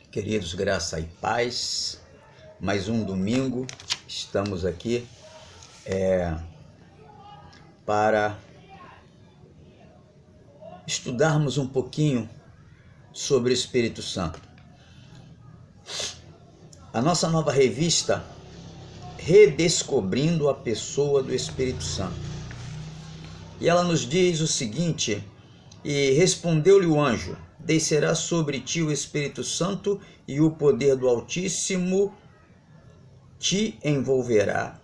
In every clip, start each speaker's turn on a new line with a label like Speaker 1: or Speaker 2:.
Speaker 1: Queridos, graça e paz, mais um domingo, estamos aqui para estudarmos um pouquinho sobre o Espírito Santo. A nossa nova revista, Redescobrindo a Pessoa do Espírito Santo. E ela nos diz o seguinte: e respondeu-lhe o anjo: descerá sobre ti o Espírito Santo, e o poder do Altíssimo te envolverá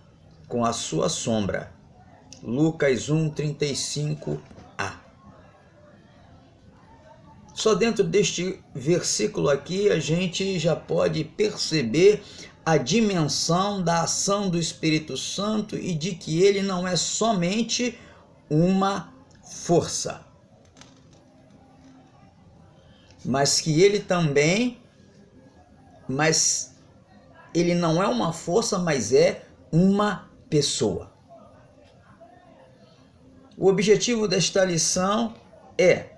Speaker 1: com a sua sombra. Lucas 1:35a. Só dentro deste versículo aqui a gente já pode perceber a dimensão da ação do Espírito Santo e de que ele não é somente uma força, mas que ele também, ele não é uma força, mas é uma pessoa. O objetivo desta lição é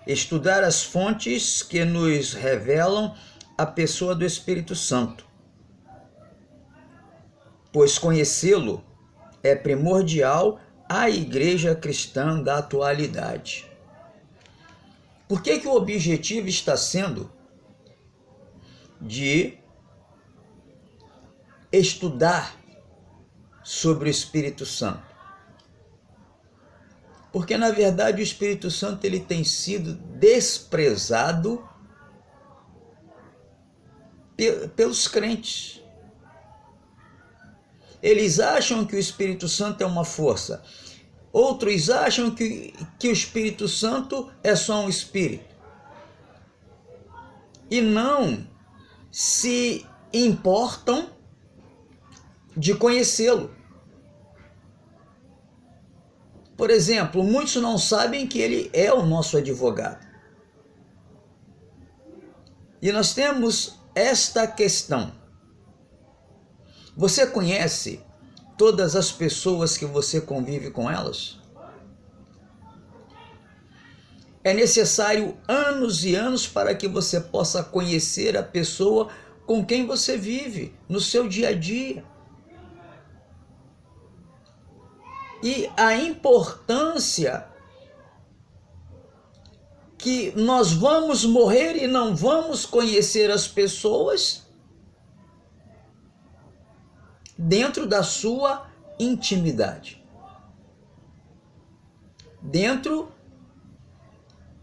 Speaker 1: estudar as fontes que nos revelam a pessoa do Espírito Santo, pois conhecê-lo é primordial à igreja cristã da atualidade. Por que o objetivo está sendo de estudar sobre o Espírito Santo? Porque, na verdade, o Espírito Santo ele tem sido desprezado pelos crentes. Eles acham que o Espírito Santo é uma força. Outros acham que o Espírito Santo é só um espírito. E não se importam de conhecê-lo. Por exemplo, muitos não sabem que ele é o nosso advogado. E nós temos esta questão. Você conhece todas as pessoas que você convive com elas? É necessário anos e anos para que você possa conhecer a pessoa com quem você vive no seu dia a dia. E a importância que nós vamos morrer e não vamos conhecer as pessoas dentro da sua intimidade, dentro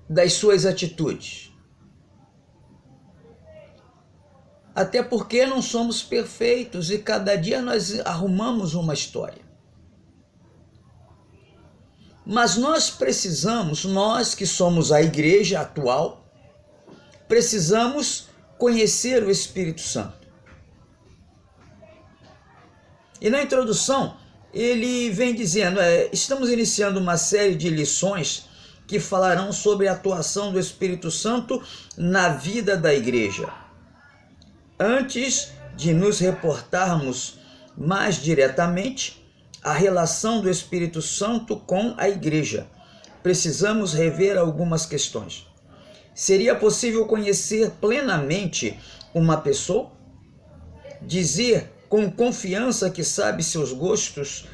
Speaker 1: das suas atitudes. Até porque não somos perfeitos e cada dia nós arrumamos uma história. Mas nós precisamos, nós que somos a igreja atual, precisamos conhecer o Espírito Santo. E na introdução, ele vem dizendo, estamos iniciando uma série de lições que falarão sobre a atuação do Espírito Santo na vida da igreja. Antes de nos reportarmos mais diretamente a relação do Espírito Santo com a igreja, precisamos rever algumas questões. Seria possível conhecer plenamente uma pessoa? Dizer com confiança que sabe seus gostos,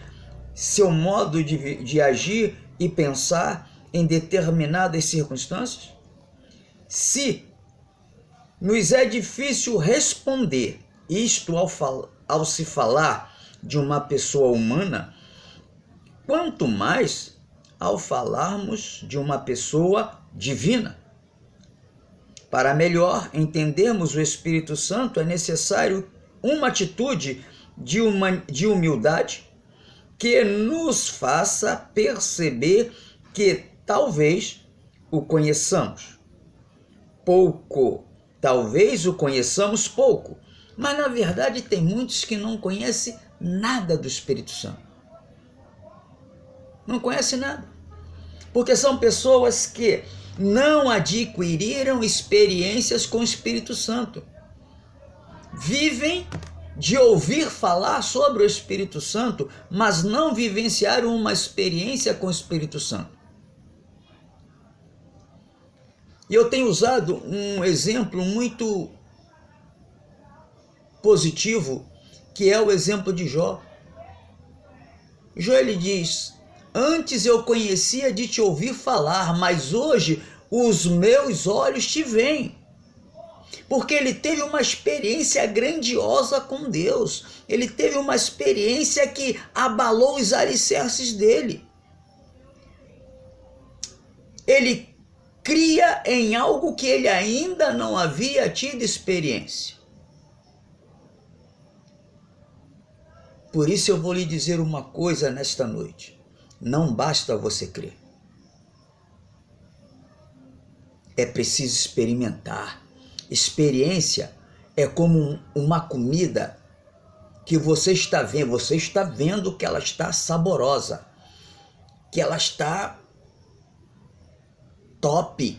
Speaker 1: seu modo de agir e pensar em determinadas circunstâncias? Se nos é difícil responder isto ao se falar de uma pessoa humana, quanto mais ao falarmos de uma pessoa divina. Para melhor entendermos o Espírito Santo, é necessário uma atitude de humildade que nos faça perceber que talvez o conheçamos pouco, talvez o conheçamos pouco, mas na verdade tem muitos que não conhecem nada do Espírito Santo. Não conhecem nada. Porque são pessoas que não adquiriram experiências com o Espírito Santo. Vivem de ouvir falar sobre o Espírito Santo, mas não vivenciaram uma experiência com o Espírito Santo. E eu tenho usado um exemplo muito positivo, que é o exemplo de Jó. Jó, ele diz: antes eu conhecia de te ouvir falar, mas hoje os meus olhos te veem. Porque ele teve uma experiência grandiosa com Deus. Ele teve uma experiência que abalou os alicerces dele. Ele cria em algo que ele ainda não havia tido experiência. Por isso eu vou lhe dizer uma coisa nesta noite. Não basta você crer. É preciso experimentar. Experiência é como uma comida que você está vendo que ela está saborosa, que ela está top.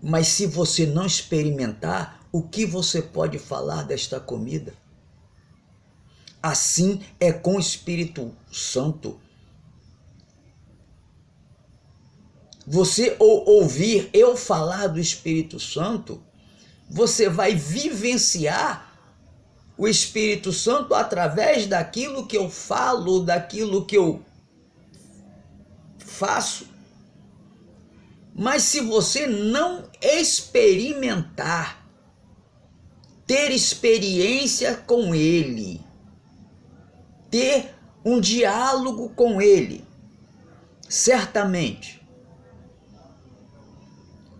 Speaker 1: Mas se você não experimentar, o que você pode falar desta comida? Assim é com o Espírito Santo. Você ouvir eu falar do Espírito Santo, você vai vivenciar o Espírito Santo através daquilo que eu falo, daquilo que eu faço. Mas se você não experimentar, ter experiência com Ele, ter um diálogo com Ele, certamente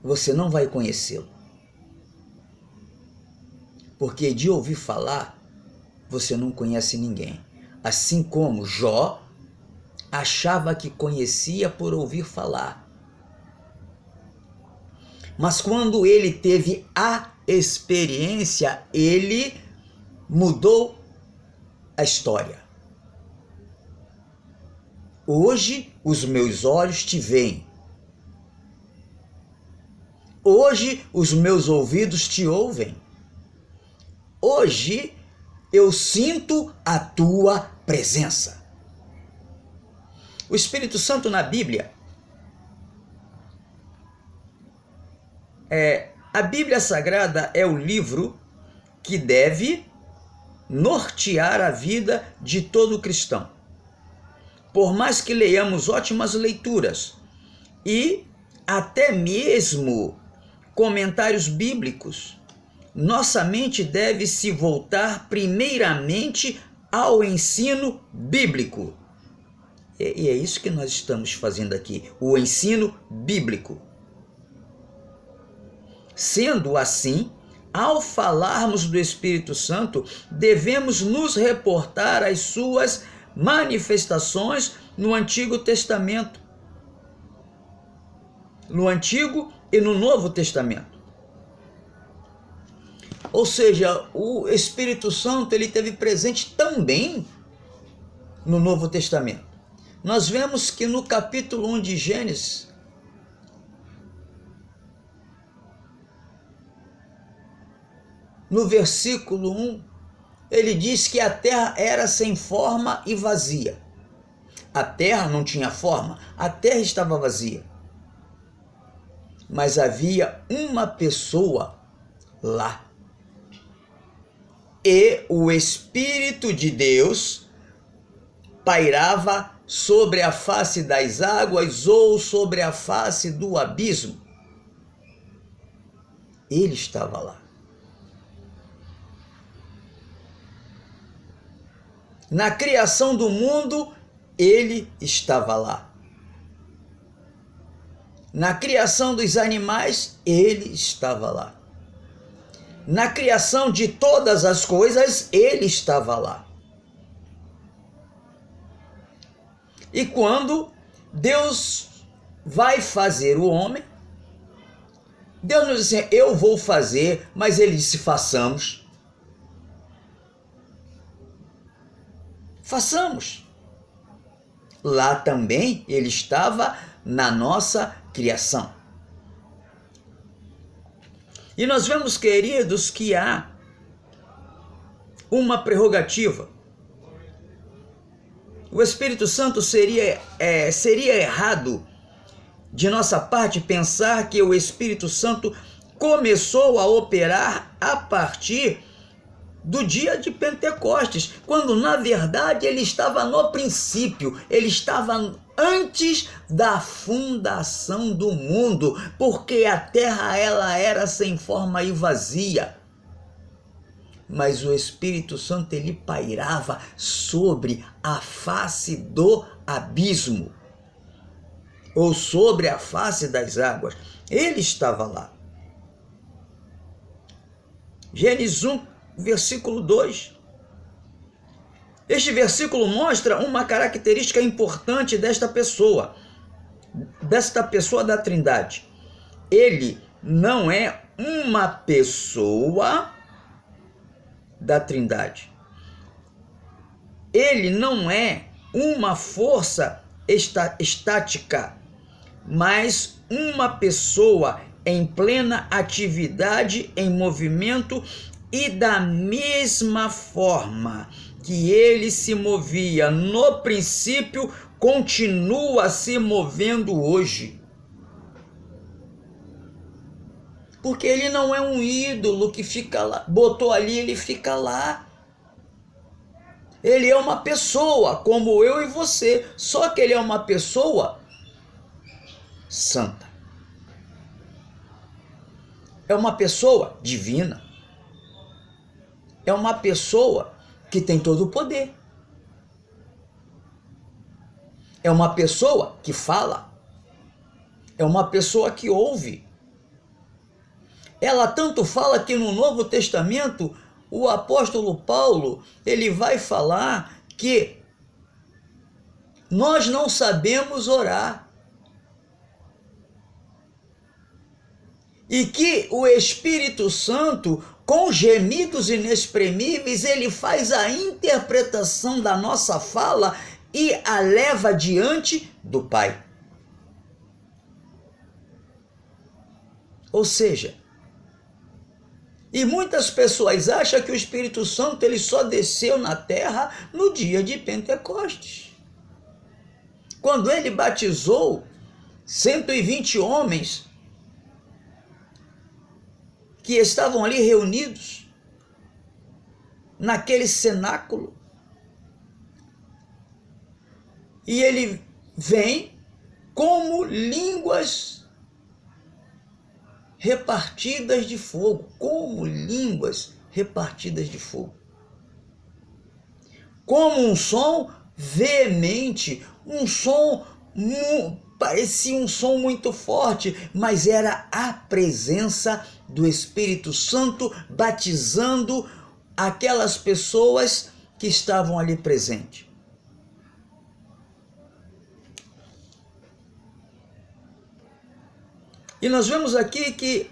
Speaker 1: você não vai conhecê-lo. Porque de ouvir falar, você não conhece ninguém. Assim como Jó achava que conhecia por ouvir falar. Mas quando ele teve a experiência, ele mudou a história. Hoje os meus olhos te veem. Hoje os meus ouvidos te ouvem. Hoje eu sinto a tua presença. O Espírito Santo na Bíblia, a Bíblia Sagrada é o livro que deve nortear a vida de todo cristão. Por mais que leiamos ótimas leituras e até mesmo comentários bíblicos, nossa mente deve se voltar primeiramente ao ensino bíblico. E é isso que nós estamos fazendo aqui, o ensino bíblico. Sendo assim, ao falarmos do Espírito Santo, devemos nos reportar às suas manifestações no Antigo Testamento. No Antigo e no Novo Testamento. Ou seja, o Espírito Santo ele teve presente também no Novo Testamento. Nós vemos que no capítulo 1 de Gênesis, no versículo 1, ele diz que a terra era sem forma e vazia. A terra não tinha forma, a terra estava vazia. Mas havia uma pessoa lá. E o Espírito de Deus pairava sobre a face das águas ou sobre a face do abismo. Ele estava lá. Na criação do mundo, ele estava lá. Na criação dos animais, ele estava lá. Na criação de todas as coisas, ele estava lá. E quando Deus vai fazer o homem, Deus não disse assim, eu vou fazer, mas ele disse, façamos. Façamos. Lá também ele estava na nossa criação. E nós vemos, queridos, que há uma prerrogativa. O Espírito Santo seria errado de nossa parte pensar que o Espírito Santo começou a operar a partir do dia de Pentecostes, quando na verdade ele estava no princípio, ele estava antes da fundação do mundo, porque a terra ela era sem forma e vazia. Mas o Espírito Santo ele pairava sobre a face do abismo, ou sobre a face das águas. Ele estava lá. Gênesis 1, versículo 2. Este versículo mostra uma característica importante desta pessoa da Trindade. Ele não é uma pessoa da Trindade. Ele não é uma força estática, mas uma pessoa em plena atividade, em movimento, e da mesma forma que ele se movia no princípio, continua se movendo hoje. Porque ele não é um ídolo que fica lá, botou ali, ele fica lá. Ele é uma pessoa, como eu e você, só que ele é uma pessoa santa. É uma pessoa divina. É uma pessoa que tem todo o poder. É uma pessoa que fala. É uma pessoa que ouve. Ela tanto fala que no Novo Testamento, o apóstolo Paulo, ele vai falar que nós não sabemos orar. E que o Espírito Santo, com gemidos inexprimíveis, ele faz a interpretação da nossa fala e a leva diante do Pai. Ou seja, e muitas pessoas acham que o Espírito Santo ele só desceu na terra no dia de Pentecostes. Quando ele batizou 120 homens que estavam ali reunidos naquele cenáculo. E ele vem como línguas repartidas de fogo, como línguas repartidas de fogo. Como um som veemente, um som parecia um som muito forte, mas era a presença do Espírito Santo batizando aquelas pessoas que estavam ali presentes. E nós vemos aqui que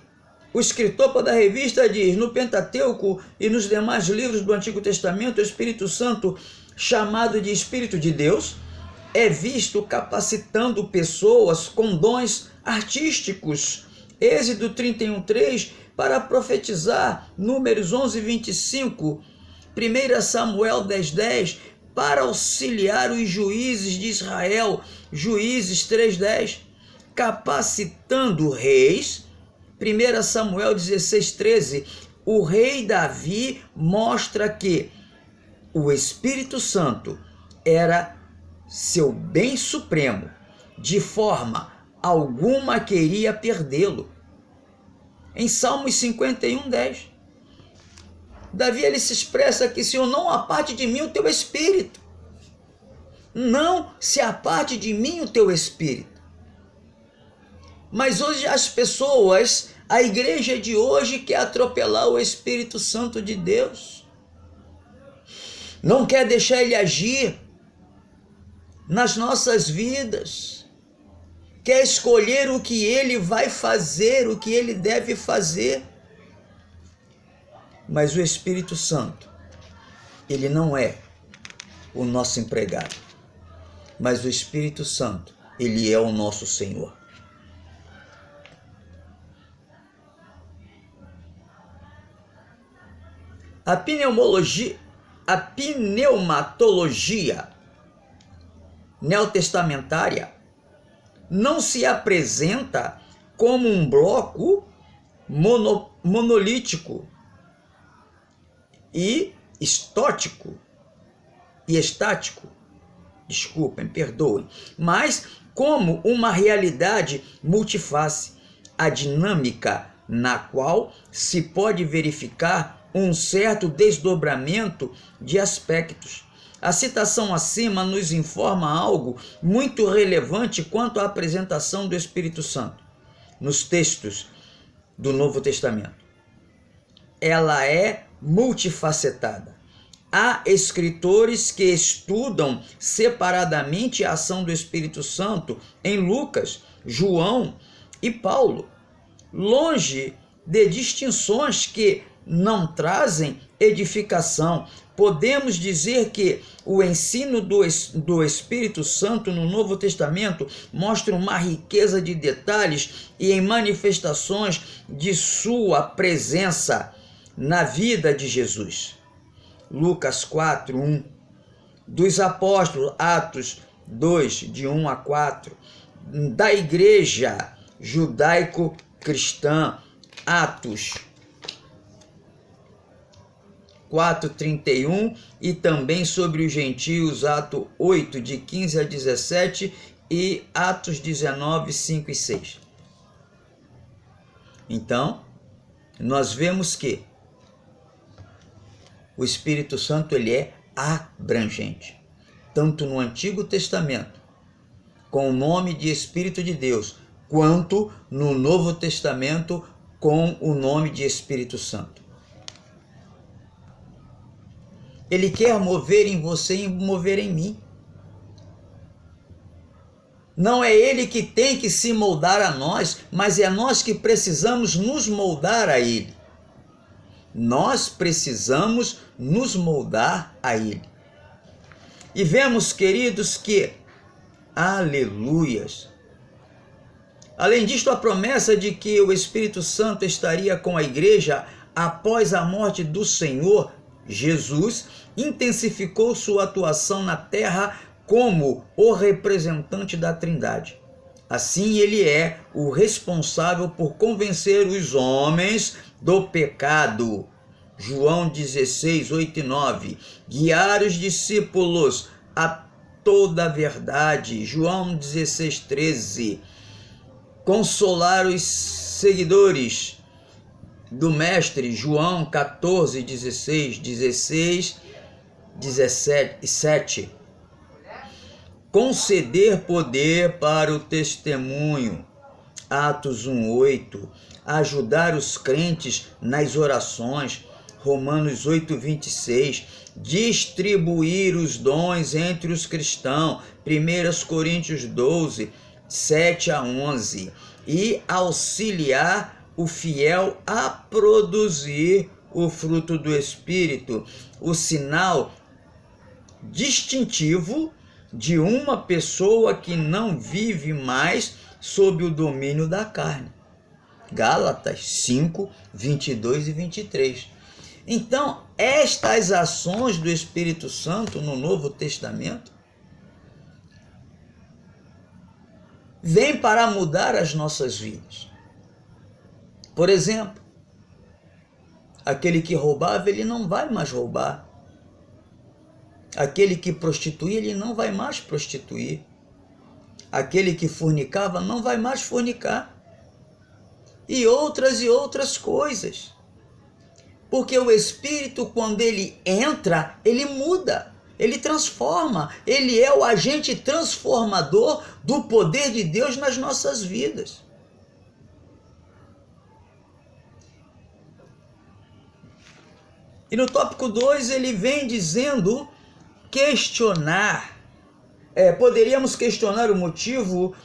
Speaker 1: o escritor da revista diz, no Pentateuco e nos demais livros do Antigo Testamento, o Espírito Santo, chamado de Espírito de Deus, é visto capacitando pessoas com dons artísticos. Êxodo 31:3, para profetizar, Números 11:25, 1 Samuel 10:10, para auxiliar os juízes de Israel, Juízes 3:10, capacitando reis, 1 Samuel 16:13, o rei Davi mostra que o Espírito Santo era seu bem supremo, de forma alguma queria perdê-lo. Em Salmos 51:10, Davi ele se expressa que Senhor, não aparte de mim o teu Espírito. Não se aparte de mim o teu Espírito. Mas hoje as pessoas, a igreja de hoje quer atropelar o Espírito Santo de Deus. Não quer deixar ele agir nas nossas vidas. Quer escolher o que ele vai fazer, o que ele deve fazer. Mas o Espírito Santo, ele não é o nosso empregado. Mas o Espírito Santo, ele é o nosso Senhor. A pneumatologia neotestamentária não se apresenta como um bloco monolítico e estático, perdoem, mas como uma realidade multiface, a dinâmica na qual se pode verificar um certo desdobramento de aspectos. A citação acima nos informa algo muito relevante quanto à apresentação do Espírito Santo nos textos do Novo Testamento. Ela é multifacetada. Há escritores que estudam separadamente a ação do Espírito Santo em Lucas, João e Paulo, longe de distinções que não trazem edificação. Podemos dizer que o ensino do Espírito Santo no Novo Testamento mostra uma riqueza de detalhes e em manifestações de sua presença na vida de Jesus. Lucas 4, 1. Dos apóstolos, Atos 2, de 1 a 4. Da igreja judaico-cristã, Atos 4:31, e também sobre os gentios, Atos 8, de 15 a 17, e Atos 19, 5 e 6. Então, nós vemos que o Espírito Santo ele é abrangente, tanto no Antigo Testamento, com o nome de Espírito de Deus, quanto no Novo Testamento, com o nome de Espírito Santo. Ele quer mover em você e mover em mim. Não é ele que tem que se moldar a nós, mas é nós que precisamos nos moldar a ele. Nós precisamos nos moldar a ele. E vemos, queridos, que, aleluias, além disto, a promessa de que o Espírito Santo estaria com a igreja após a morte do Senhor Jesus intensificou sua atuação na terra como o representante da Trindade. Assim, ele é o responsável por convencer os homens do pecado. João 16, 8 e 9. Guiar os discípulos a toda a verdade. João 16, 13. Consolar os seguidores do Mestre. João 14, 16, 17 e 7. Conceder poder para o testemunho. Atos 1, 8. Ajudar os crentes nas orações. Romanos 8, 26. Distribuir os dons entre os cristãos. 1 Coríntios 12, 7 a 11. E auxiliar o fiel a produzir o fruto do Espírito, o sinal distintivo de uma pessoa que não vive mais sob o domínio da carne. Gálatas 5, 22 e 23. Então, estas ações do Espírito Santo no Novo Testamento vêm para mudar as nossas vidas. Por exemplo, aquele que roubava, ele não vai mais roubar. Aquele que prostituía, ele não vai mais prostituir. Aquele que fornicava, não vai mais fornicar. E outras coisas. Porque o Espírito, quando ele entra, ele muda, ele transforma. Ele é o agente transformador do poder de Deus nas nossas vidas. E no tópico 2 ele vem dizendo questionar. Poderíamos questionar o motivo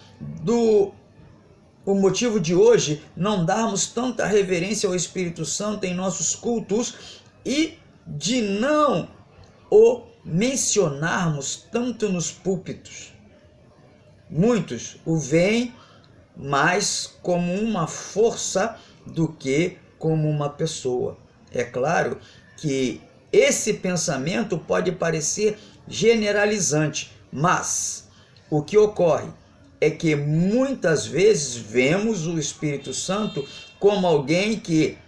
Speaker 1: de hoje não darmos tanta reverência ao Espírito Santo em nossos cultos e de não o mencionarmos tanto nos púlpitos. Muitos o veem mais como uma força do que como uma pessoa. É claro que esse pensamento pode parecer generalizante, mas o que ocorre? é que muitas vezes vemos o Espírito Santo como alguém que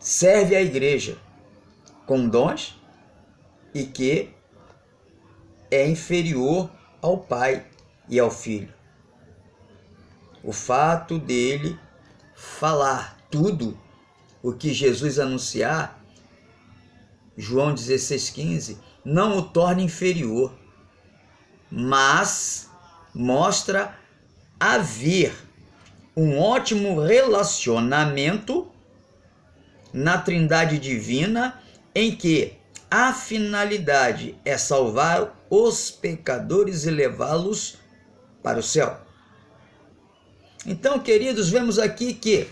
Speaker 1: serve à igreja com dons e que é inferior ao Pai e ao Filho. O fato dele falar tudo o que Jesus anunciar, João 16,15, não o torna inferior, mas mostra haver um ótimo relacionamento na Trindade Divina, em que a finalidade é salvar os pecadores e levá-los para o céu. Então, queridos, vemos aqui que,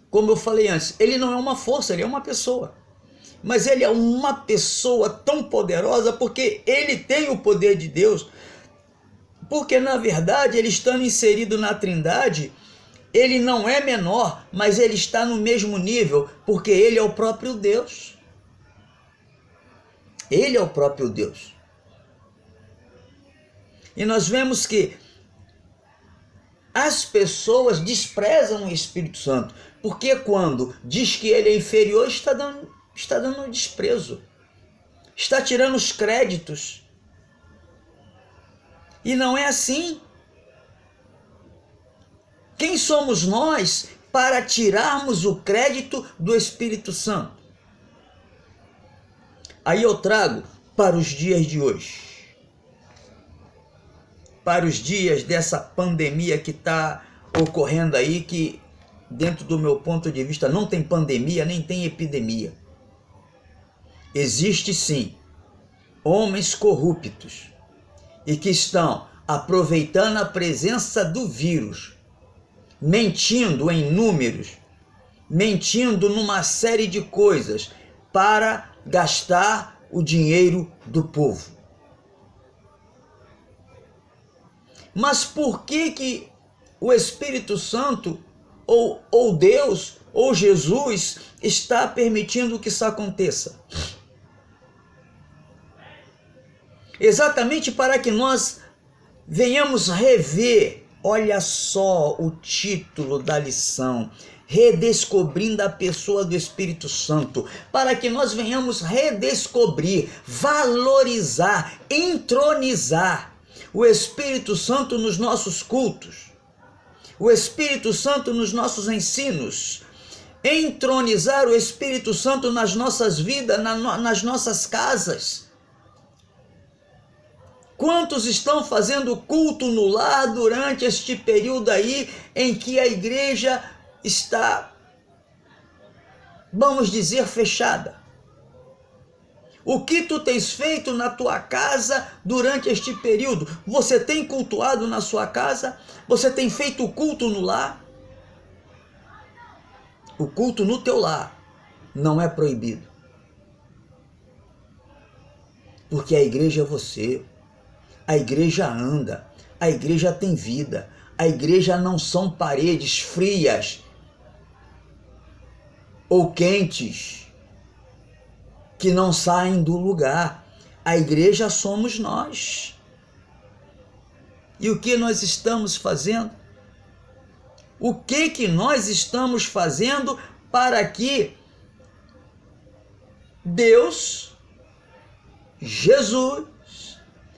Speaker 1: como eu falei antes, ele não é uma força, ele é uma pessoa. Mas ele é uma pessoa tão poderosa porque ele tem o poder de Deus. Porque, na verdade, ele estando inserido na Trindade, ele não é menor, mas ele está no mesmo nível, porque ele é o próprio Deus. Ele é o próprio Deus. E nós vemos que as pessoas desprezam o Espírito Santo, porque quando diz que ele é inferior, está dando desprezo, está tirando os créditos. E não é assim. Quem somos nós para tirarmos o crédito do Espírito Santo? Aí eu trago para os dias de hoje, para os dias dessa pandemia que está ocorrendo aí, que dentro do meu ponto de vista não tem pandemia, nem tem epidemia. Existe sim homens corruptos e que estão aproveitando a presença do vírus, mentindo em números, mentindo numa série de coisas para gastar o dinheiro do povo. Mas por que o Espírito Santo, ou Deus, ou Jesus, está permitindo que isso aconteça? Exatamente para que nós venhamos rever, olha só o título da lição, redescobrindo a pessoa do Espírito Santo, para que nós venhamos redescobrir, valorizar, entronizar o Espírito Santo nos nossos cultos, o Espírito Santo nos nossos ensinos, entronizar o Espírito Santo nas nossas vidas, nas nossas casas. Quantos estão fazendo culto no lar durante este período aí em que a igreja está, vamos dizer, fechada? O que tu tens feito na tua casa durante este período? Você tem cultuado na sua casa? Você tem feito culto no lar? O culto no teu lar não é proibido. Porque a igreja é você. A igreja anda, a igreja tem vida, a igreja não são paredes frias ou quentes que não saem do lugar. A igreja somos nós. E o que nós estamos fazendo? O que nós estamos fazendo para que Deus, Jesus,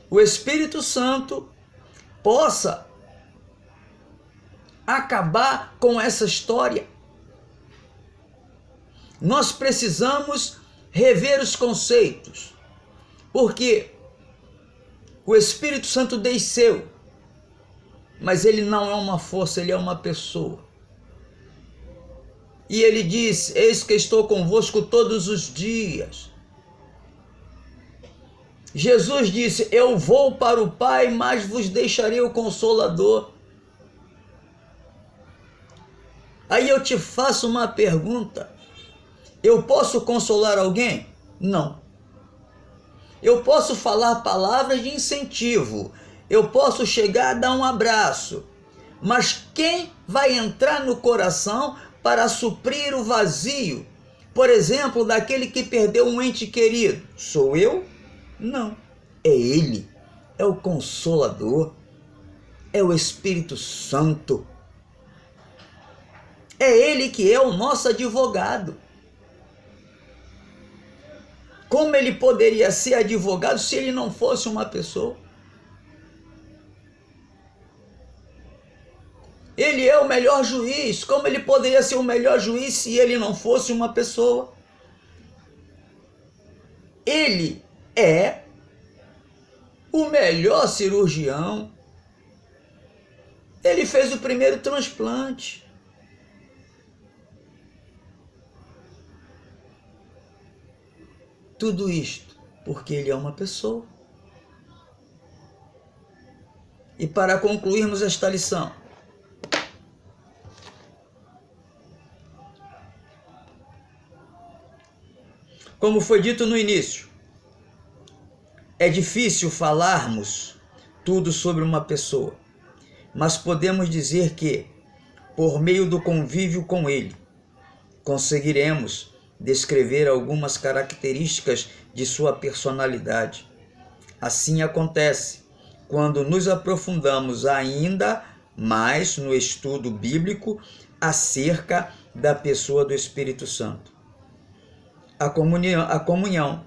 Speaker 1: o Espírito Santo possa acabar com essa história? Nós precisamos rever os conceitos, porque o Espírito Santo desceu, mas ele não é uma força, ele é uma pessoa. E ele diz: eis que estou convosco todos os dias. Jesus disse: eu vou para o Pai, mas vos deixarei o Consolador. Aí eu te faço uma pergunta: eu posso consolar alguém? Não. Eu posso falar palavras de incentivo, eu posso chegar a dar um abraço, mas quem vai entrar no coração para suprir o vazio, por exemplo, daquele que perdeu um ente querido? Sou eu? Não, é Ele, é o Consolador. é o Espírito Santo. É Ele que é o nosso advogado. Como ele poderia ser advogado se ele não fosse uma pessoa? Ele é o melhor juiz. Como ele poderia ser o melhor juiz se ele não fosse uma pessoa? Ele é o melhor cirurgião. Ele fez o primeiro transplante. Tudo isto porque ele é uma pessoa. E para concluirmos esta lição, como foi dito no início, é difícil falarmos tudo sobre uma pessoa, mas podemos dizer que, por meio do convívio com ele, conseguiremos descrever algumas características de sua personalidade. Assim acontece quando nos aprofundamos ainda mais no estudo bíblico acerca da pessoa do Espírito Santo. A comunhão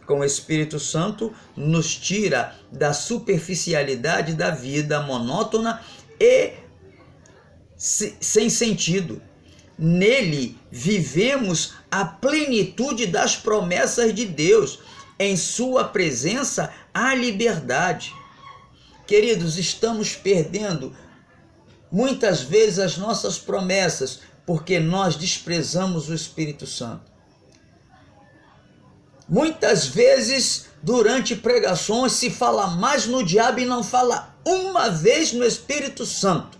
Speaker 1: com o Espírito Santo nos tira da superficialidade da vida monótona e sem sentido. Nele vivemos a plenitude das promessas de Deus. Em sua presença há liberdade. Queridos, estamos perdendo muitas vezes as nossas promessas porque nós desprezamos o Espírito Santo. Muitas vezes, durante pregações, se fala mais no diabo e não fala uma vez no Espírito Santo.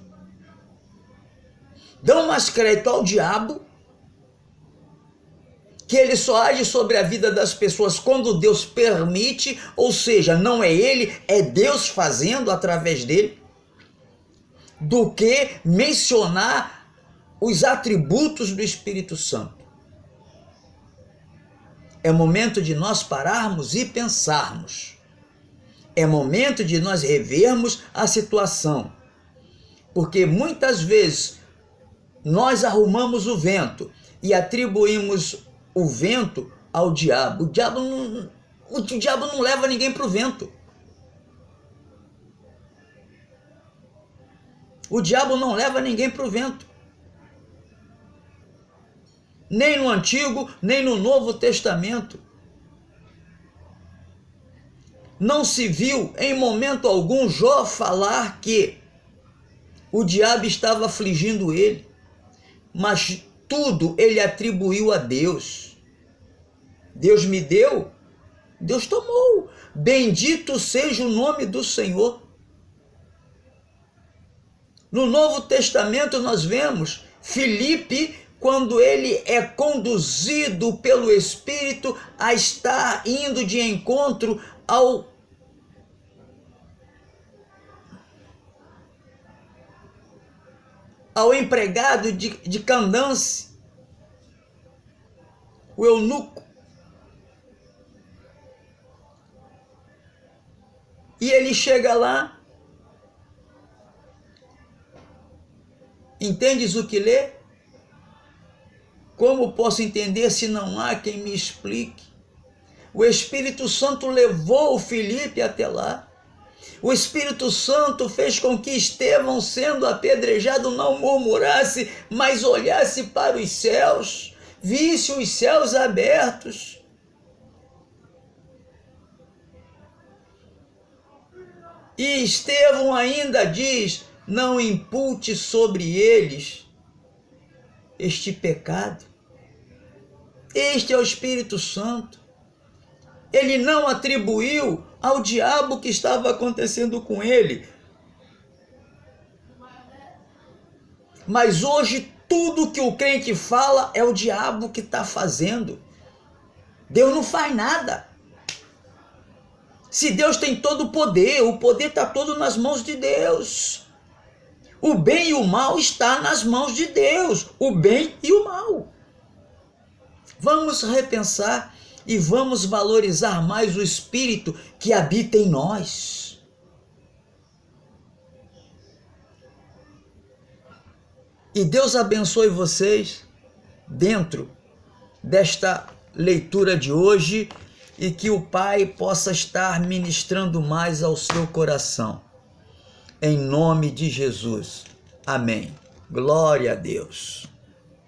Speaker 1: Dão mais crédito ao diabo, que ele só age sobre a vida das pessoas quando Deus permite, ou seja, não é ele, é Deus fazendo através dele, do que mencionar os atributos do Espírito Santo. É momento de nós pararmos e pensarmos. É momento de nós revermos a situação. Porque muitas vezes nós arrumamos o vento e atribuímos o vento ao diabo. O diabo não leva ninguém para o vento. O diabo não leva ninguém para o vento. Nem no Antigo, nem no Novo Testamento. Não se viu em momento algum Jó falar que o diabo estava afligindo ele, mas tudo ele atribuiu a Deus. Deus me deu, Deus tomou. Bendito seja o nome do Senhor. No Novo Testamento nós vemos Filipe, quando ele é conduzido pelo Espírito a estar indo de encontro ao empregado de Candance, o eunuco. E ele chega lá, entendes o que lê? Como posso entender se não há quem me explique? O Espírito Santo levou o Filipe até lá. O Espírito Santo fez com que Estevão, sendo apedrejado, não murmurasse, mas olhasse para os céus, visse os céus abertos. E Estevão ainda diz: não impute sobre eles este pecado. Este é o Espírito Santo. Ele não atribuiu ao diabo o que estava acontecendo com ele. Mas hoje tudo que o crente fala é o diabo que está fazendo. Deus não faz nada. Se Deus tem todo o poder está todo nas mãos de Deus. O bem e o mal está nas mãos de Deus. O bem e o mal. Vamos repensar e vamos valorizar mais o Espírito que habita em nós. Que Deus abençoe vocês dentro desta leitura de hoje e que o Pai possa estar ministrando mais ao seu coração. Em nome de Jesus. Amém. Glória a Deus.